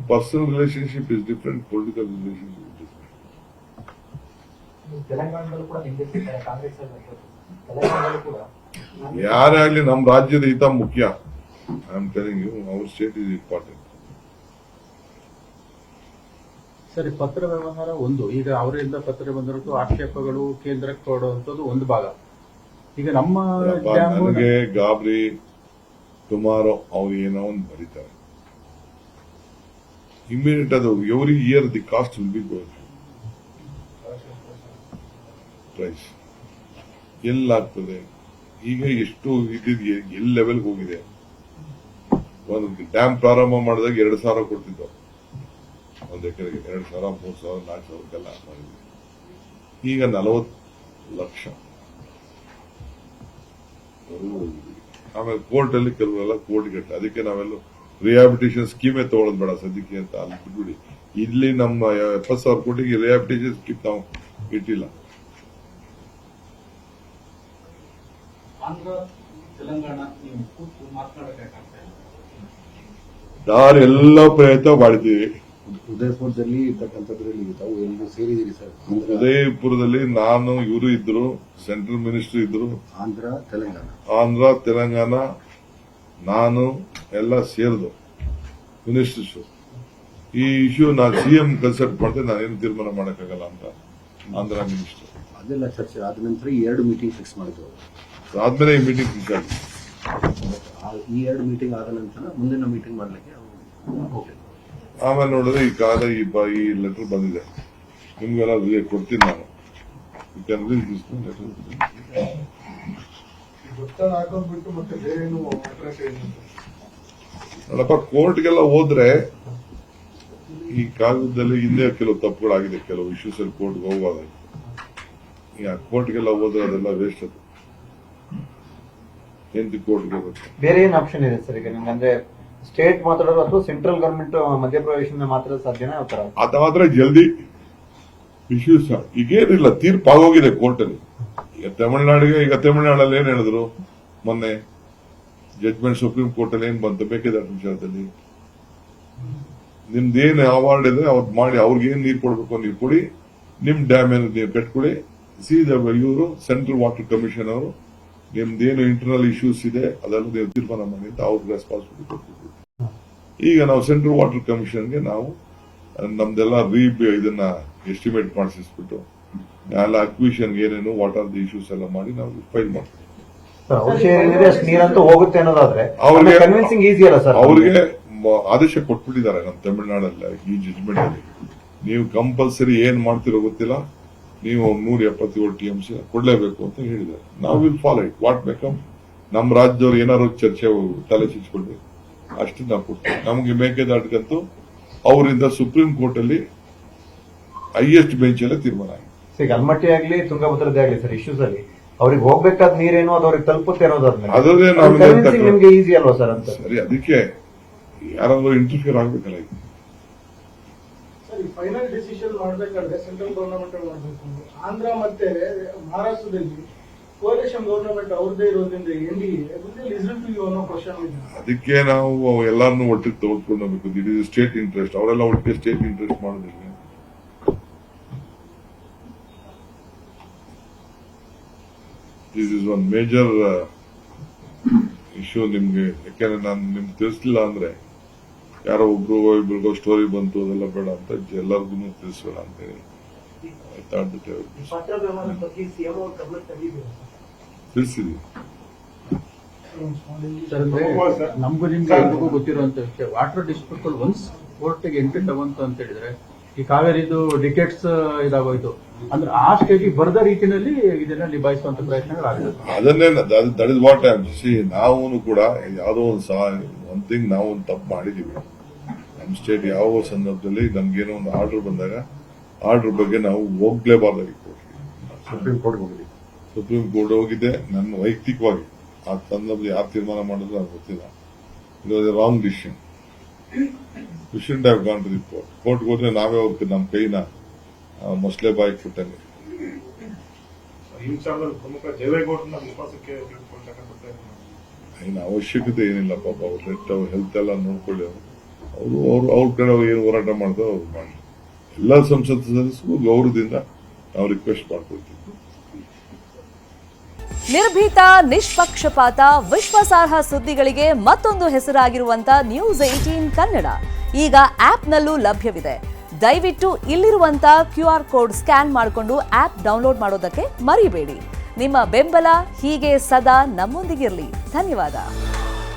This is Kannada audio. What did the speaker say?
Personal relationship is different, political relationship is different. ತೆಲಂಗಾಣದಲ್ಲೂ ಕೂಡ ಕಾಂಗ್ರೆಸ್ ತೆಲಂಗಾಣದಲ್ಲೂ ಕೂಡ ಯಾರೇ ಆಗಲಿ ನಮ್ಮ ರಾಜ್ಯದ ಹಿತ ಮುಖ್ಯ. I am telling you, our state is important. ಸರಿ, ಪತ್ರ ವ್ಯವಹಾರ ಒಂದು, ಈಗ ಅವರಿಂದ ಪತ್ರ ಬಂದಿರೋದು ಆಕ್ಷೇಪಗಳು ಕೇಂದ್ರಕ್ಕೆ ಕೊಡುವಂಥದ್ದು ಒಂದು ಭಾಗ. ಈಗ ನಮ್ಮ ನನಗೆ ಗಾಬರಿ ಟುಮಾರೋ ಅವ್ರು ಏನೋ ಒಂದು ಬರೀತಾರೆ, ಇಮಿಡಿಯೇಟ್ ಅದು every year the cost will be going price ಎಲ್ಲಾಗ್ತದೆ. ಈಗ ಎಷ್ಟು ಇದಿದೆ, ಎಲ್ಲಿ ಲೆವೆಲ್ಗೆ ಹೋಗಿದೆ. ಒಂದು ಡ್ಯಾಮ್ ಪ್ರಾರಂಭ ಮಾಡಿದಾಗ 2,000 ಕೊಡ್ತಿದ್ದವು ಒಂದು ಎಕರೆಗೆ, 2,000, 3,000, 4,000ಕ್ಕೆಲ್ಲ ಮಾಡಿದ್ವಿ. ಈಗ 40 ಲಕ್ಷ. ಆಮೇಲೆ ಕೋರ್ಟ್ ಅಲ್ಲಿ ಕೆಲವೆಲ್ಲ ಕೋರ್ಟ್ ಗಟ್ಟಲೆ. ಅದಕ್ಕೆ ನಾವೆಲ್ಲ ರಿಹಾಬಿಟೇಷನ್ ಸ್ಕೀಮೇ ತಗೊಳ್ಳೋದು ಬೇಡ ಸದ್ಯಕ್ಕೆ ಅಂತ ಅಲ್ಲಿ ಬಿಟ್ಬಿಡಿ. ಇಲ್ಲಿ ನಮ್ಮ 70,000 ಕೋಟಿಗೆ ರಿಹಾಬಿಟೇಷನ್ ಸ್ಕೀಮ್ ನಾವು ಇಟ್ಟಿಲ್ಲ. ನಾನು ಎಲ್ಲ ಪ್ರಯತ್ನ ಮಾಡಿದ್ದೀವಿ. ಉದಯಪುರದಲ್ಲಿ ಇರ್ತಕ್ಕಂಥದ್ರಲ್ಲಿ ತಾವು ಎಲ್ಲರೂ ಸೇರಿದ್ದೀರಿ ಸರ್. ಉದಯಪುರದಲ್ಲಿ ನಾನು, ಇವರು ಇದ್ರು, ಸೆಂಟ್ರಲ್ ಮಿನಿಸ್ಟರ್ ಇದ್ರು, ಆಂಧ್ರ ತೆಲಂಗಾಣ ನಾನು ಎಲ್ಲ ಸೇರಿದು ಮಿನಿಸ್ಟರ್ಸ್. ಈ ಇಶ್ಯೂ ನಾನು ಸಿಎಂ ಕನ್ಸಲ್ಟ್ ಮಾಡಿದೆ, ನಾನೇನು ತೀರ್ಮಾನ ಮಾಡಕ್ಕಾಗಲ್ಲ ಅಂತ ಆಂಧ್ರ ಮಿನಿಸ್ಟರ್. ಅದೆಲ್ಲ ಚರ್ಚೆ ಆದ ನಂತರ ಈ 2 ಮೀಟಿಂಗ್ ಫಿಕ್ಸ್ ಮಾಡಿದ್ರು. ಆದ್ಮೇಲೆ ಈ ಮೀಟಿಂಗ್ ಫಿಕ್ಸ್ ಆಗಿದೆ. ಈ 2 ಮೀಟಿಂಗ್ ಆದ ನಂತರ ಮುಂದಿನ ಮೀಟಿಂಗ್ ಮಾಡ್ಲಿಕ್ಕೆ ಆಮೇಲೆ ನೋಡಿದ್ರೆ ಈ ಕಾಲ ಈ ಲೆಟರ್ ಬಂದಿದೆ, ನಿಮ್ಗೆಲ್ಲ ಕೊಡ್ತೀನಿ ನಾನು. ನೋಡಪ್ಪ, ಕೋರ್ಟ್ಗೆಲ್ಲ ಹೋದ್ರೆ ಈ ಕಾಲದಲ್ಲಿ ಹಿಂದೆ ಕೆಲವು ತಪ್ಪುಗಳಾಗಿದೆ, ಕೆಲವು ಇಶ್ಯೂಸ್ ಅಲ್ಲಿ ಕೋರ್ಟ್ಗೆ ಹೋಗುವಾಗ. ಈಗ ಕೋರ್ಟ್ಗೆಲ್ಲ ಹೋದ್ರೆ ಅದೆಲ್ಲ ವೇಸ್ಟ್. ಅದು ಎಂತ ಕೋರ್ಟ್ಗೆ ಹೋಗುತ್ತೆ. ಬೇರೆ ಏನ್ ಆಪ್ಷನ್ ಇದೆ ಸರ್ ಈಗ ನಿಮ್ಗೆ? ಸ್ಟೇಟ್ ಮಾತಾಡೋದು ಅಥವಾ ಸೆಂಟ್ರಲ್ ಗವರ್ಮೆಂಟ್ ಮಧ್ಯಪ್ರವೇಶ ಮಾತ್ರ ಸಾಧ್ಯನಾ? ಅದ ಮಾತ್ರ ಜಲ್ದಿ ಇಶ್ಯೂಸ್ ಈಗೇನಿಲ್ಲ, ತೀರ್ಪು ಆಗೋಗಿದೆ ಕೋರ್ಟ್ ಅಲ್ಲಿ. ಈಗ ತಮಿಳುನಾಡಲ್ಲಿ ಏನ್ ಹೇಳಿದ್ರು ಮೊನ್ನೆ ಜಡ್ಜ್ಮೆಂಟ್, ಸುಪ್ರೀಂ ಕೋರ್ಟ್ ಅಲ್ಲಿ ಏನ್ ಬಂತು ಮೇಕೆದಾಟು ವಿಚಾರದಲ್ಲಿ? ನಿಮ್ದೇನ್ ಅವಾರ್ಡ್ ಇದೆ ಅವ್ರು ಮಾಡಿ, ಅವ್ರಿಗೆ ಏನ್ ನೀರು ಕೊಡ್ಬೇಕು ನೀರು ಕೊಡಿ, ನಿಮ್ ಡ್ಯಾಮ್ ಏನು ನೀರು ಕಟ್ಕೊಡಿ. ಇವರು ಸೆಂಟ್ರಲ್ ವಾಟರ್ ಕಮಿಷನ್ ಅವರು ನಿಮ್ದೇನು ಇಂಟರ್ನಲ್ ಇಶ್ಯೂಸ್ ಇದೆ ಅದೆಲ್ಲ ನೀವು ತೀರ್ಮಾನ ಮಾಡಿ ಅಂತ ಅವ್ರಿಗೆ ರೆಸ್ಪಾನ್ಸಿಬಿಲಿಟಿ ಕೊಡ್ತಿದ್ವಿ. ಈಗ ನಾವು ಸೆಂಟ್ರಲ್ ವಾಟರ್ ಕಮಿಷನ್ಗೆ ನಾವು ನಮ್ದೆಲ್ಲ ಇದನ್ನ ಎಸ್ಟಿಮೇಟ್ ಮಾಡಿಸ್ಬಿಟ್ಟು ಎಲ್ಲ ಅಕ್ವಿಷನ್ ಏನೇನು ವಾಟ್ ಆರ್ ದಿ ಇಶ್ಯೂಸ್ ಎಲ್ಲ ಮಾಡಿ ನಾವು ಫೈಲ್ ಮಾಡ್ತೀವಿ. ಹೋಗುತ್ತೆ ಅನ್ನೋದಾದ್ರೆ ಅವ್ರಿಗೆ ಆದೇಶ ಕೊಟ್ಬಿಟ್ಟಿದ್ದಾರೆ ನಮ್ಮ ತಮಿಳುನಾಡಲ್ಲ ಈ ಜಡ್ಜ್ಮೆಂಟ್ ಅಲ್ಲಿ. ನೀವು ಕಂಪಲ್ಸರಿ ಏನ್ ಮಾಡ್ತಿರೋ ಗೊತ್ತಿಲ್ಲ, ನೀವು 177 TMC ಕೊಡ್ಲೇಬೇಕು ಅಂತ ಹೇಳಿದ್ದಾರೆ. ನಾವು will follow it what became. ನಮ್ಮ ರಾಜ್ಯದವ್ರು ಏನಾದ್ರು ಚರ್ಚೆ ತಲೆ ಚಿಚ್ಕೊಂಡ್ರೆ ಅಷ್ಟು ನಾವು ಕೊಡ್ತೀವಿ. ನಮ್ಗೆ ಮೇಕೆದಾಟಿಗಂತೂ ಅವರಿಂದ ಸುಪ್ರೀಂ ಕೋರ್ಟ್ ಅಲ್ಲಿ ಹೈಯೆಸ್ಟ್ ಬೆಂಚ್ ಅಲ್ಲೇ ತೀರ್ಮಾನ ಆಗಿದೆ. ಅಲ್ಮಟ್ಟಿ ಆಗ್ಲಿ ತುಂಗಭದ್ರದೇ ಆಗ್ಲಿ ಸರ್, ಇಶ್ಯೂಸ್ ಅಲ್ಲಿ ಅವ್ರಿಗೆ ಹೋಗ್ಬೇಕಾದ ನೀರೇನು ಅದು ಅವ್ರಿಗೆ ತಲುಪುತ್ತೆ ಅನ್ನೋದಾದ್ರೆ ನಿಮ್ಗೆ ಈಸಿ ಅಲ್ವಾ ಸರ್ ಅಂತ? ಸರಿ, ಅದಕ್ಕೆ ಯಾರಾದ್ರೂ ಇಂಟರ್ಫಿಯರ್ ಆಗ್ಬೇಕಲ್ಲ. ಈಗ ಫೈನಲ್ ಡಿಸಿಷನ್ ಮಾಡಬೇಕಾದ್ರೆ ಸೆಂಟ್ರಲ್ ಗವರ್ನಮೆಂಟ್ ಮಾಡಬೇಕು. ಆಂಧ್ರ ಮತ್ತೆ ಮಹಾರಾಷ್ಟ್ರದಲ್ಲಿ ಕೋalition ಗವರ್ನಮೆಂಟ್ ಅವ್ರದೇ ಇರೋದ್ರಿಂದ ಅದಕ್ಕೆ ನಾವು ಎಲ್ಲಾರನ್ನೂ ಒಟ್ಟಿಗೆ ತೆಗೆದುಕೊಂಡು ಹೋಗ್ಬೇಕು. It is state interest. ಅವರೆಲ್ಲ ಒಟ್ಟಿಗೆ ಸ್ಟೇಟ್ ಇಂಟ್ರೆಸ್ಟ್ ಮಾಡೋದಿಲ್ಲ. This is one major issue ನಿಮ್ಗೆ. ಯಾಕೆಂದ್ರೆ ನಾನು ನಿಮ್ಗೆ ತಿಳಿಸ್ಲಿಲ್ಲ ಅಂದ್ರೆ ಯಾರೋ ಇಬ್ರಿಗೋ ಸ್ಟೋರಿ ಬಂತು ಅದೆಲ್ಲ ಬೇಡ ಅಂತ ಎಲ್ಲರಿಗೂ ತಿಳಿಸ್ಬೇಡ ಅಂತ ಹೇಳಿ ತಿಳಿಸಿದ್ವಿ. ನಮಗೂ ನಿಮ್ಗೆ ಎಲ್ರಿಗೂ ಗೊತ್ತಿರುವಂತ ವಿಷಯ, ವಾಟರ್ ಡಿಸ್ಪ್ಯೂಟ್ ಒನ್ಸ್ ಕೋರ್ಟ್ಗೆ ಎಂಟ್ರಿ ತಗೊಂತ ಅಂತ ಹೇಳಿದ್ರೆ ಈ ಕಾವೇರಿದು ಡಿಕೆಟ್ಸ್ ಇದಾಗೋಯ್ತು ಅಂದ್ರೆ ಆ ಸ್ಟೇಜಿಗೆ ಬರದ ರೀತಿಯಲ್ಲಿ ಇದನ್ನ ನಿಭಾಯಿಸುವಂತ ಪ್ರಯತ್ನಗಳಾಗುತ್ತೆ. ಅದನ್ನೇ that is what I am C. ನಾವು ಕೂಡ ಯಾವುದೋ ಒಂದು ಥಿಂಗ್ ನಾವು ಒಂದು ತಪ್ಪು ಮಾಡಿದೀವಿ. ನಮ್ಮ ಸ್ಟೇಟ್ ಯಾವ ಸಂದರ್ಭದಲ್ಲಿ ನಮ್ಗೇನೋ ಒಂದು ಆರ್ಡರ್ ಬಂದಾಗ ಆರ್ಡರ್ ಬಗ್ಗೆ ನಾವು ಹೋಗ್ಲೇಬಾರ್ದಾಗಿತ್ತು. ಸುಪ್ರೀಂ ಕೋರ್ಟ್ ಹೋಗಿದೆ. ನನ್ನ ವೈಯಕ್ತಿಕವಾಗಿ ಆ ಸಂದರ್ಭದಲ್ಲಿ ಯಾರು ತೀರ್ಮಾನ ಮಾಡಿದ್ರು ನನಗೆ ಗೊತ್ತಿಲ್ಲ. It was a wrong decision. We should have gone to the court. ಕೋರ್ಟ್ಗೆ ಹೋದ್ರೆ ನಾವೇ ಹೋಗ್ತೀವಿ, ನಮ್ಮ ಕೈನ ಮೊಸಳೆ ಬಾಯಿ ಕೊಟ್ಟಂಗೆ. ಈ ವಿಚಾರದಲ್ಲಿ ಪ್ರಮುಖ ದೇವೇಗೌಡರನ್ನ ವಿಶ್ವಾಸಕ್ಕೆ ಏನು ಅವಶ್ಯಕತೆ ಏನಿಲ್ಲ ಪಾಪ ಅವ್ರ ಹೆಲ್ತ್ ಎಲ್ಲ ನೋಡ್ಕೊಳ್ಳಿ ಅವ್ರ ಕಡೆ ಏನು ಹೋರಾಟ ಮಾಡ್ತಾರೆ ಅವ್ರು ಮಾಡಿ. ಎಲ್ಲ ಸಂಸತ್ ಸದಸ್ಯರು ಗೌರವದಿಂದ ನಾವು ರಿಕ್ವೆಸ್ಟ್ ಮಾಡ್ಕೊಳ್ತೀವಿ. ನಿರ್ಭೀತ, ನಿಷ್ಪಕ್ಷಪಾತ, ವಿಶ್ವಾಸಾರ್ಹ ಸುದ್ದಿಗಳಿಗೆ ಮತ್ತೊಂದು ಹೆಸರಾಗಿರುವಂತ News18 ಕನ್ನಡ ಈಗ ಆಪ್ನಲ್ಲೂ ಲಭ್ಯವಿದೆ. ದಯವಿಟ್ಟು ಇಲ್ಲಿರುವಂತ QR ಕೋಡ್ ಸ್ಕ್ಯಾನ್ ಮಾಡಿಕೊಂಡು ಆಪ್ ಡೌನ್ಲೋಡ್ ಮಾಡೋದಕ್ಕೆ ಮರಿಬೇಡಿ. ನಿಮ್ಮ ಬೆಂಬಲ ಹೀಗೆ ಸದಾ ನಮ್ಮೊಂದಿಗಿರಲಿ. ಧನ್ಯವಾದ.